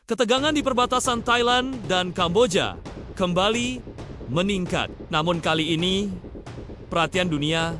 Ketegangan di perbatasan Thailand dan Kamboja kembali meningkat. Namun kali ini, perhatian dunia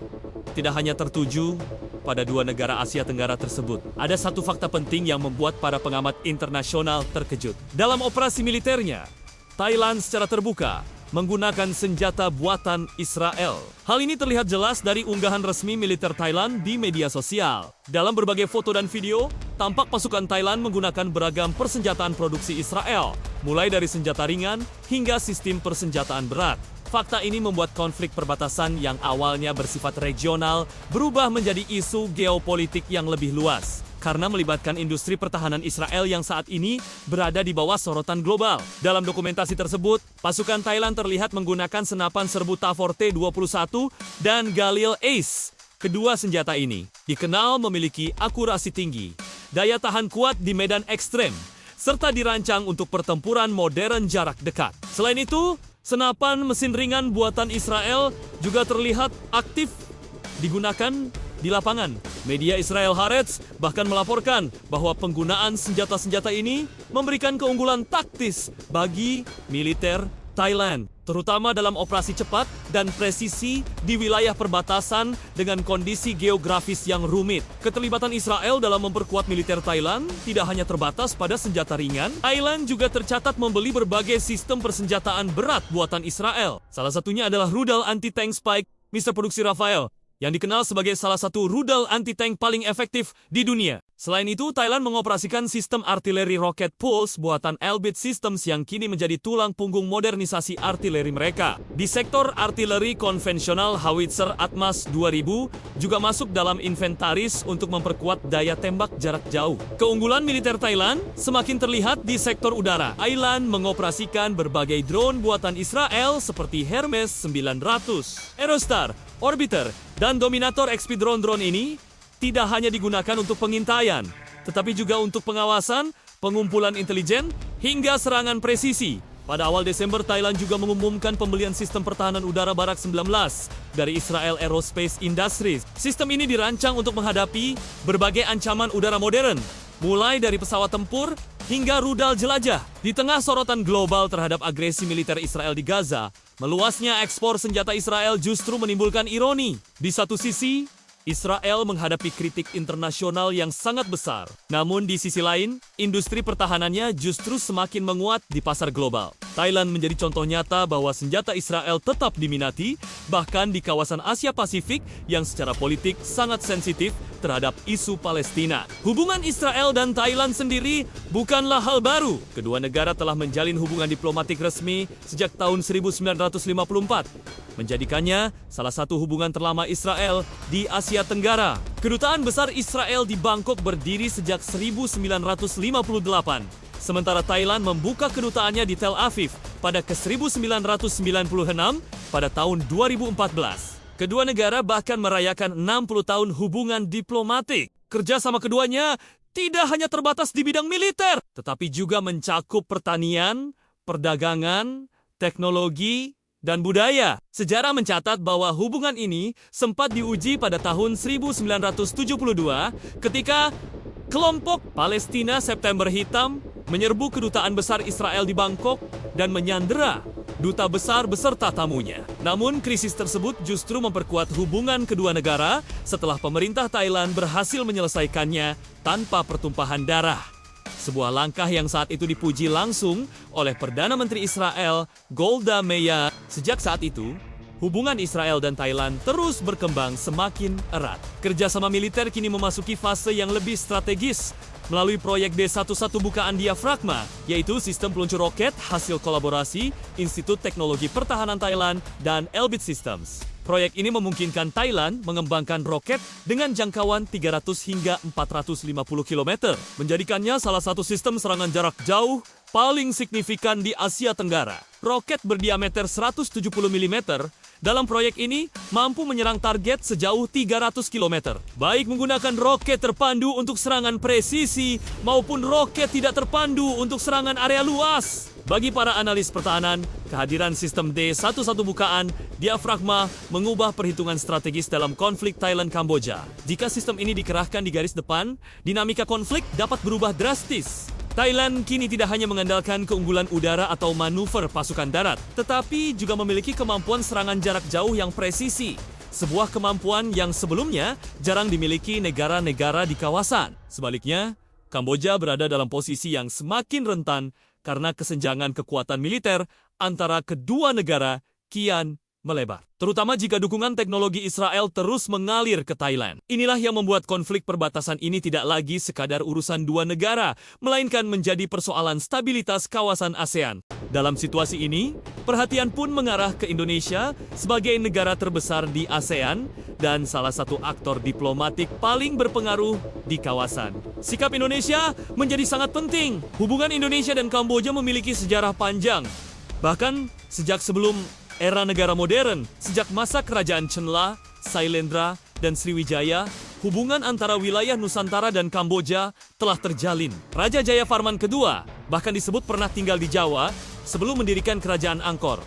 tidak hanya tertuju pada dua negara Asia Tenggara tersebut. Ada satu fakta penting yang membuat para pengamat internasional terkejut. Dalam operasi militernya, Thailand secara terbuka menggunakan senjata buatan Israel. Hal ini terlihat jelas dari unggahan resmi militer Thailand di media sosial. Dalam berbagai foto dan video, tampak pasukan Thailand menggunakan beragam persenjataan produksi Israel, mulai dari senjata ringan hingga sistem persenjataan berat. Fakta ini membuat konflik perbatasan yang awalnya bersifat regional berubah menjadi isu geopolitik yang lebih luas, karena melibatkan industri pertahanan Israel yang saat ini berada di bawah sorotan global. Dalam dokumentasi tersebut, pasukan Thailand terlihat menggunakan senapan serbu Tavor T-21 dan Galil Ace. Kedua senjata ini dikenal memiliki akurasi tinggi, daya tahan kuat di medan ekstrem, serta dirancang untuk pertempuran modern jarak dekat. Selain itu, senapan mesin ringan buatan Israel juga terlihat aktif digunakan di lapangan. Media Israel Haaretz bahkan melaporkan bahwa penggunaan senjata-senjata ini memberikan keunggulan taktis bagi militer Thailand, terutama dalam operasi cepat dan presisi di wilayah perbatasan dengan kondisi geografis yang rumit. Keterlibatan Israel dalam memperkuat militer Thailand tidak hanya terbatas pada senjata ringan. Thailand juga tercatat membeli berbagai sistem persenjataan berat buatan Israel. Salah satunya adalah rudal anti-tank Spike Mr. Produksi Rafael, yang dikenal sebagai salah satu rudal anti-tank paling efektif di dunia. Selain itu, Thailand mengoperasikan sistem artileri roket Pulse buatan Elbit Systems yang kini menjadi tulang punggung modernisasi artileri mereka. Di sektor artileri konvensional, Howitzer Atmas 2000 juga masuk dalam inventaris untuk memperkuat daya tembak jarak jauh. Keunggulan militer Thailand semakin terlihat di sektor udara. Thailand mengoperasikan berbagai drone buatan Israel seperti Hermes 900, Aerostar, Orbiter, dan Dominator XP drone-drone ini tidak hanya digunakan untuk pengintaian, tetapi juga untuk pengawasan, pengumpulan intelijen, hingga serangan presisi. Pada awal Desember, Thailand juga mengumumkan pembelian sistem pertahanan udara Barak 19 dari Israel Aerospace Industries. Sistem ini dirancang untuk menghadapi berbagai ancaman udara modern, mulai dari pesawat tempur hingga rudal jelajah. Di tengah sorotan global terhadap agresi militer Israel di Gaza, meluasnya ekspor senjata Israel justru menimbulkan ironi. Di satu sisi, Israel menghadapi kritik internasional yang sangat besar. Namun di sisi lain, industri pertahanannya justru semakin menguat di pasar global. Thailand menjadi contoh nyata bahwa senjata Israel tetap diminati, bahkan di kawasan Asia Pasifik yang secara politik sangat sensitif terhadap isu Palestina. Hubungan Israel dan Thailand sendiri bukanlah hal baru. Kedua negara telah menjalin hubungan diplomatik resmi sejak tahun 1954, menjadikannya salah satu hubungan terlama Israel di Asia Tenggara. Kedutaan besar Israel di Bangkok berdiri sejak 1958, sementara Thailand membuka kedutaannya di Tel Aviv pada ke-1996 pada tahun 2014. Kedua negara bahkan merayakan 60 tahun hubungan diplomatik. Kerjasama keduanya tidak hanya terbatas di bidang militer, tetapi juga mencakup pertanian, perdagangan, teknologi, dan budaya. Sejarah mencatat bahwa hubungan ini sempat diuji pada tahun 1972 ketika kelompok Palestina September Hitam menyerbu kedutaan besar Israel di Bangkok dan menyandera duta besar beserta tamunya. Namun krisis tersebut justru memperkuat hubungan kedua negara setelah pemerintah Thailand berhasil menyelesaikannya tanpa pertumpahan darah. Sebuah langkah yang saat itu dipuji langsung oleh Perdana Menteri Israel, Golda Meir. Sejak saat itu, hubungan Israel dan Thailand terus berkembang semakin erat. Kerjasama militer kini memasuki fase yang lebih strategis melalui proyek D11 bukaan diafragma, yaitu sistem peluncur roket hasil kolaborasi Institut Teknologi Pertahanan Thailand dan Elbit Systems. Proyek ini memungkinkan Thailand mengembangkan roket dengan jangkauan 300 hingga 450 km, menjadikannya salah satu sistem serangan jarak jauh paling signifikan di Asia Tenggara. Roket berdiameter 170 mm dalam proyek ini mampu menyerang target sejauh 300 km, baik menggunakan roket terpandu untuk serangan presisi maupun roket tidak terpandu untuk serangan area luas. Bagi para analis pertahanan, kehadiran sistem D11 bukaan diafragma mengubah perhitungan strategis dalam konflik Thailand-Kamboja. Jika sistem ini dikerahkan di garis depan, dinamika konflik dapat berubah drastis. Thailand kini tidak hanya mengandalkan keunggulan udara atau manuver pasukan darat, tetapi juga memiliki kemampuan serangan jarak jauh yang presisi. Sebuah kemampuan yang sebelumnya jarang dimiliki negara-negara di kawasan. Sebaliknya, Kamboja berada dalam posisi yang semakin rentan karena kesenjangan kekuatan militer antara kedua negara kian melebar. Terutama jika dukungan teknologi Israel terus mengalir ke Thailand. Inilah yang membuat konflik perbatasan ini tidak lagi sekadar urusan dua negara, melainkan menjadi persoalan stabilitas kawasan ASEAN. Dalam situasi ini, perhatian pun mengarah ke Indonesia sebagai negara terbesar di ASEAN dan salah satu aktor diplomatik paling berpengaruh di kawasan. Sikap Indonesia menjadi sangat penting. Hubungan Indonesia dan Kamboja memiliki sejarah panjang. Bahkan sejak sebelum era negara modern, sejak masa kerajaan Chenla, Sailendra, dan Sriwijaya, hubungan antara wilayah Nusantara dan Kamboja telah terjalin. Raja Jayavarman II bahkan disebut pernah tinggal di Jawa sebelum mendirikan kerajaan Angkor.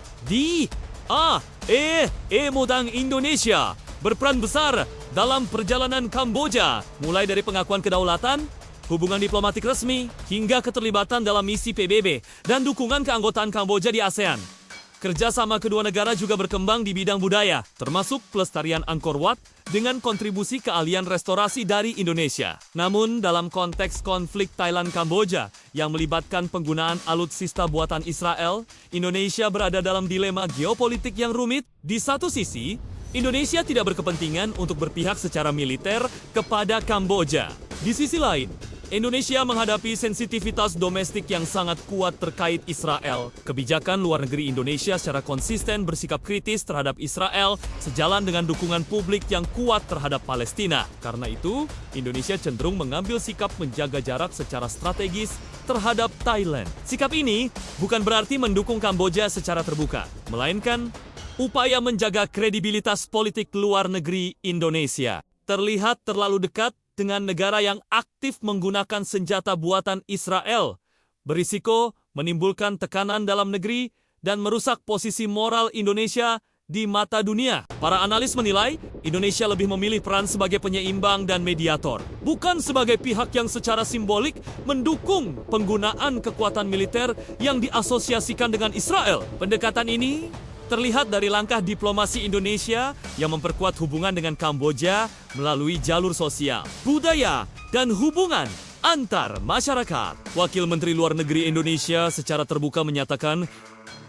Modang Indonesia berperan besar dalam perjalanan Kamboja, mulai dari pengakuan kedaulatan, hubungan diplomatik resmi, hingga keterlibatan dalam misi PBB dan dukungan keanggotaan Kamboja di ASEAN. Kerjasama kedua negara juga berkembang di bidang budaya, termasuk pelestarian Angkor Wat dengan kontribusi keahlian restorasi dari Indonesia. Namun, dalam konteks konflik Thailand-Kamboja yang melibatkan penggunaan alutsista buatan Israel, Indonesia berada dalam dilema geopolitik yang rumit. Di satu sisi, Indonesia tidak berkepentingan untuk berpihak secara militer kepada Kamboja. Di sisi lain, Indonesia menghadapi sensitivitas domestik yang sangat kuat terkait Israel. Kebijakan luar negeri Indonesia secara konsisten bersikap kritis terhadap Israel sejalan dengan dukungan publik yang kuat terhadap Palestina. Karena itu, Indonesia cenderung mengambil sikap menjaga jarak secara strategis terhadap Thailand. Sikap ini bukan berarti mendukung Kamboja secara terbuka, melainkan upaya menjaga kredibilitas politik luar negeri Indonesia. Terlihat terlalu dekat dengan negara yang aktif menggunakan senjata buatan Israel, berisiko menimbulkan tekanan dalam negeri dan merusak posisi moral Indonesia di mata dunia. Para analis menilai, Indonesia lebih memilih peran sebagai penyeimbang dan mediator, bukan sebagai pihak yang secara simbolik mendukung penggunaan kekuatan militer yang diasosiasikan dengan Israel. Pendekatan ini terlihat dari langkah diplomasi Indonesia yang memperkuat hubungan dengan Kamboja melalui jalur sosial, budaya, dan hubungan antar masyarakat. Wakil Menteri Luar Negeri Indonesia secara terbuka menyatakan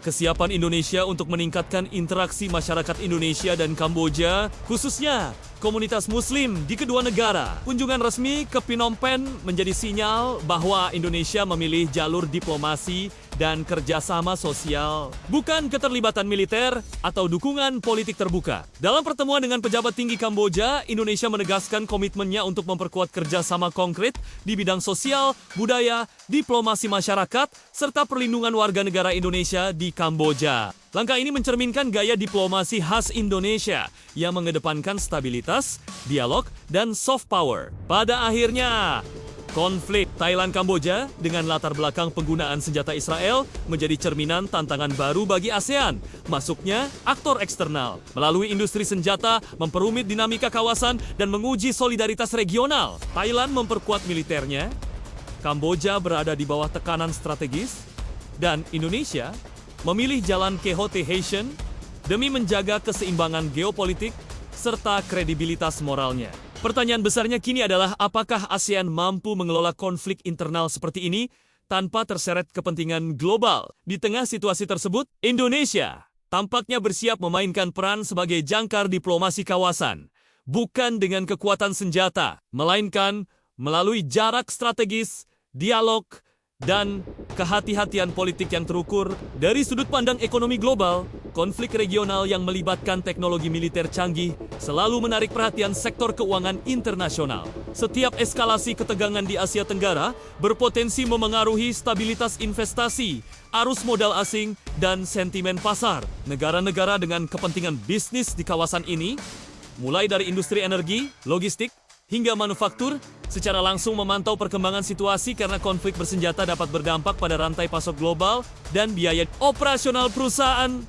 kesiapan Indonesia untuk meningkatkan interaksi masyarakat Indonesia dan Kamboja, khususnya komunitas Muslim di kedua negara. Kunjungan resmi ke Phnom Penh menjadi sinyal bahwa Indonesia memilih jalur diplomasi dan kerjasama sosial, bukan keterlibatan militer atau dukungan politik terbuka. Dalam pertemuan dengan pejabat tinggi Kamboja, Indonesia menegaskan komitmennya untuk memperkuat kerjasama konkret di bidang sosial, budaya, diplomasi masyarakat, serta perlindungan warga negara Indonesia di Kamboja. Langkah ini mencerminkan gaya diplomasi khas Indonesia yang mengedepankan stabilitas, dialog, dan soft power. Pada akhirnya, konflik Thailand-Kamboja dengan latar belakang penggunaan senjata Israel menjadi cerminan tantangan baru bagi ASEAN. Masuknya aktor eksternal melalui industri senjata memperumit dinamika kawasan dan menguji solidaritas regional. Thailand memperkuat militernya, Kamboja berada di bawah tekanan strategis, dan Indonesia memilih jalan cohabitation demi menjaga keseimbangan geopolitik serta kredibilitas moralnya. Pertanyaan besarnya kini adalah apakah ASEAN mampu mengelola konflik internal seperti ini tanpa terseret kepentingan global. Di tengah situasi tersebut, Indonesia tampaknya bersiap memainkan peran sebagai jangkar diplomasi kawasan, bukan dengan kekuatan senjata, melainkan melalui jarak strategis, dialog, dan kehati-hatian politik yang terukur. Dari sudut pandang ekonomi global, konflik regional yang melibatkan teknologi militer canggih selalu menarik perhatian sektor keuangan internasional. Setiap eskalasi ketegangan di Asia Tenggara berpotensi memengaruhi stabilitas investasi, arus modal asing, dan sentimen pasar. Negara-negara dengan kepentingan bisnis di kawasan ini, mulai dari industri energi, logistik, hingga manufaktur, secara langsung memantau perkembangan situasi karena konflik bersenjata dapat berdampak pada rantai pasok global dan biaya operasional perusahaan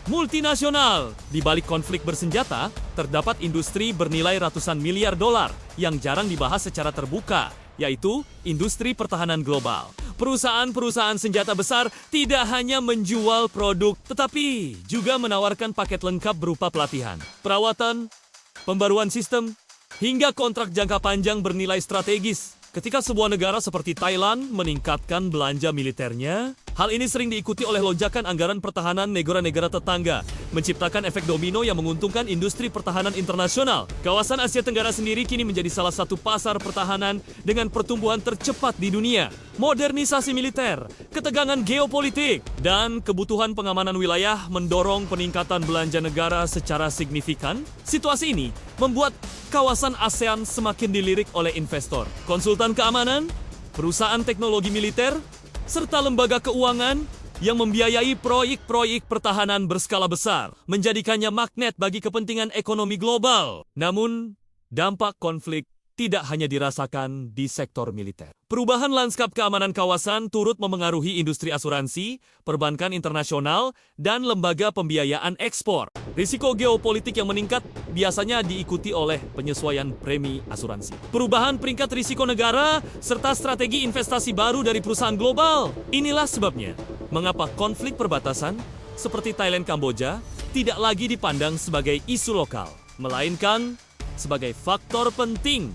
multinasional. Di balik konflik bersenjata, terdapat industri bernilai ratusan miliar dolar yang jarang dibahas secara terbuka, yaitu industri pertahanan global. Perusahaan-perusahaan senjata besar tidak hanya menjual produk, tetapi juga menawarkan paket lengkap berupa pelatihan, perawatan, pembaruan sistem, hingga kontrak jangka panjang bernilai strategis. Ketika sebuah negara seperti Thailand meningkatkan belanja militernya, hal ini sering diikuti oleh lonjakan anggaran pertahanan negara-negara tetangga, menciptakan efek domino yang menguntungkan industri pertahanan internasional. Kawasan Asia Tenggara sendiri kini menjadi salah satu pasar pertahanan dengan pertumbuhan tercepat di dunia. Modernisasi militer, ketegangan geopolitik, dan kebutuhan pengamanan wilayah mendorong peningkatan belanja negara secara signifikan. Situasi ini membuat kawasan ASEAN semakin dilirik oleh investor, konsultan keamanan, perusahaan teknologi militer, serta lembaga keuangan yang membiayai proyek-proyek pertahanan berskala besar, menjadikannya magnet bagi kepentingan ekonomi global. Namun, dampak konflik tidak hanya dirasakan di sektor militer. Perubahan lanskap keamanan kawasan turut memengaruhi industri asuransi, perbankan internasional, dan lembaga pembiayaan ekspor. Risiko geopolitik yang meningkat biasanya diikuti oleh penyesuaian premi asuransi, perubahan peringkat risiko negara, serta strategi investasi baru dari perusahaan global. Inilah sebabnya mengapa konflik perbatasan seperti Thailand-Kamboja tidak lagi dipandang sebagai isu lokal, melainkan sebagai faktor penting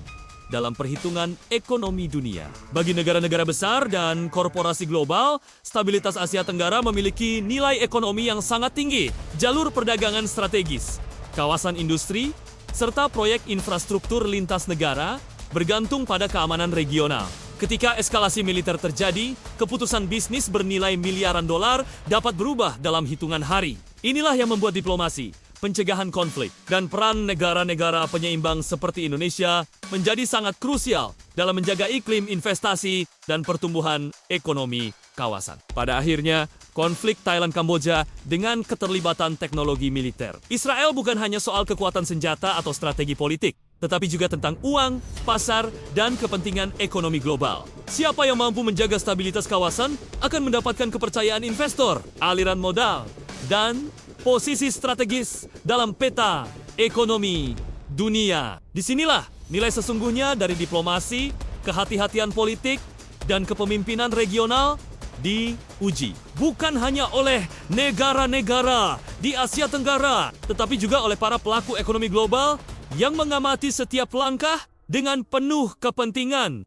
dalam perhitungan ekonomi dunia. Bagi negara-negara besar dan korporasi global, stabilitas Asia Tenggara memiliki nilai ekonomi yang sangat tinggi, jalur perdagangan strategis, kawasan industri, serta proyek infrastruktur lintas negara bergantung pada keamanan regional. Ketika eskalasi militer terjadi, keputusan bisnis bernilai miliaran dolar dapat berubah dalam hitungan hari. Inilah yang membuat diplomasi, pencegahan konflik, dan peran negara-negara penyeimbang seperti Indonesia menjadi sangat krusial dalam menjaga iklim investasi dan pertumbuhan ekonomi kawasan. Pada akhirnya, konflik Thailand-Kamboja dengan keterlibatan teknologi militer. Israel bukan hanya soal kekuatan senjata atau strategi politik, tetapi juga tentang uang, pasar, dan kepentingan ekonomi global. Siapa yang mampu menjaga stabilitas kawasan akan mendapatkan kepercayaan investor, aliran modal, dan posisi strategis dalam peta ekonomi dunia. Disinilah nilai sesungguhnya dari diplomasi, kehati-hatian politik, dan kepemimpinan regional diuji. Bukan hanya oleh negara-negara di Asia Tenggara, tetapi juga oleh para pelaku ekonomi global yang mengamati setiap langkah dengan penuh kepentingan.